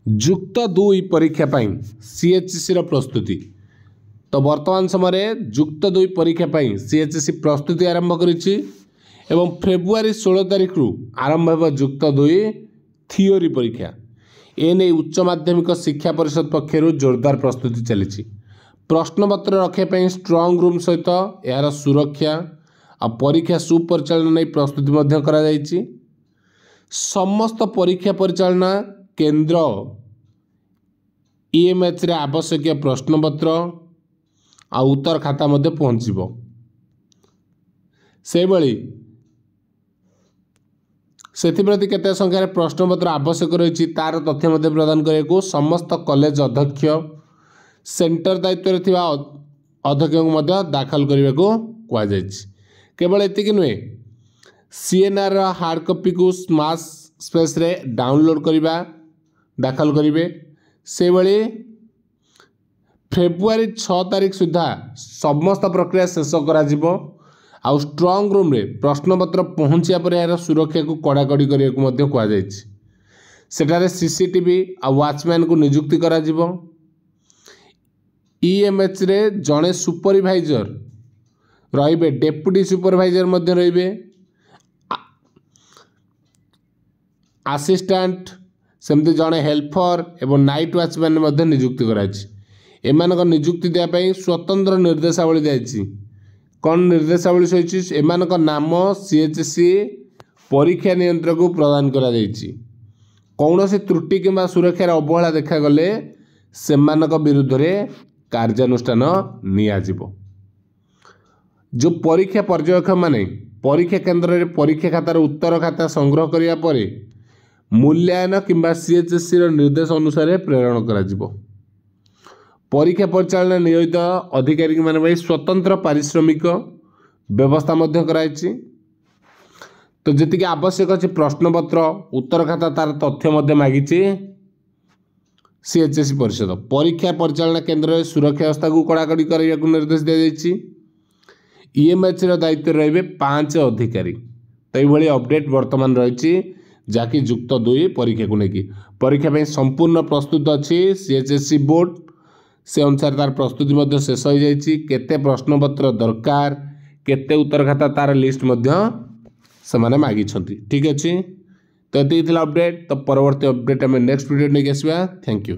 जुक्त 2 परीक्षा पाई सीएचसी प्रस्तुति। तो वर्तमान समय जुक्त 2 परीक्षा पाई सीएचसी प्रस्तुति आरंभ करिछि एवं फेब्रुआरी 16 तारिख रु आरंभ होगा जुक्त 2 थियोरी परीक्षा। एने उच्च माध्यमिक शिक्षा परिषद पक्षर जोरदार प्रस्तुति चली। प्रश्नपत्र रखापी स्ट्रंग रूम सहित यार सुरक्षा आ परीक्षा सुपरिचालन नहीं प्रस्तुति मध्य करा जायछि। समस्त परीक्षा परिचालना केंद्र ईएमएच रे आवश्यक प्रश्नपत्र आ उत्तर खाता मध्य पहुँचब। से भली सेप्रति केते संख्यार प्रश्नपत्र आवश्यक रही तार तथ्य मध्य प्रदान करने समस्त कॉलेज अध्यक्ष सेंटर दायित्व थिबा अध्यक्ष को दाखल करने को कहुई। केवल एतिक नुहे सीएनआर हार्ड कॉपी को स्मार्ट स्पेस रे डाउनलोड करवा दाखल करेंगे। से भली फेब्रुआरी 6 तारिख सुधा समस्त प्रक्रिया शेष करा आउ स्ट्रंग रूम रे प्रश्नपत्र पहुँचा पर यार सुरक्षा को कड़ाकड़ी करने को कहुई। सेठारे सीसीटीवी आ वॉचमैन को नियुक्ति करा ईएमएच रे जड़े सुपरवाइजर रे डेप्यूटी सुपरवाइजर मध्य रे असिस्टेंट सेमती जड़े हेल्पर एवं नाइट वॉचमैन मध्य नियुक्ति कराई। एमानक नियुक्ति देवाई स्वतंत्र निर्देशावली दी। कौन निर्देशावली सही एमानक नाम सीएचसी परीक्षा नियंत्रक को प्रदान करा जायछि। कौन सी त्रुटि किंबा सुरक्षार अवहेला देखागले सेमानक विरुद्ध रे कार्यानुष्ठान नियाजिबो। जो परीक्षा पर्यवेक्षक माने परीक्षा केंद्र रे परीक्षा खातार उत्तर खाता संग्रह करिया परे मूल्यांकन किंबा सीएचसी निर्देश अनुसार प्रेरण करा जिवो। परीक्षा परिचालन नियोजित अधिकारी माने स्वतंत्र पारिश्रमिक व्यवस्था मध्य कराइछि। तो जति आवश्यक अच्छे प्रश्नपत्र उत्तर खाता तार तथ्य मध्य मागिछि सीएचसी परिषद। परीक्षा परिचालन केंद्र सुरक्षा व्यवस्था को कड़ाकड़ी करने को निर्देश दी जाइछि। ईएमएच दायित्व रहिबे 5 अधिकारी। तो ये अपडेट वर्तमान रही जहाँकि जुक्त 2 परीक्षा को लेकिन परीक्षा पे संपूर्ण प्रस्तुत अच्छी सीएचसी बोर्ड से अनुसार तार प्रस्तुति मध्य शेष हो जाइछि। केते प्रश्नपत्र दरकार केते उत्तर खाता तार लिस्ट मध्य से मागी। ठीक अच्छे तो ये अपडेट। तो परवर्ती अपडेट आम नेक्स्ट वीडियो नहीं आसवा। Thank you.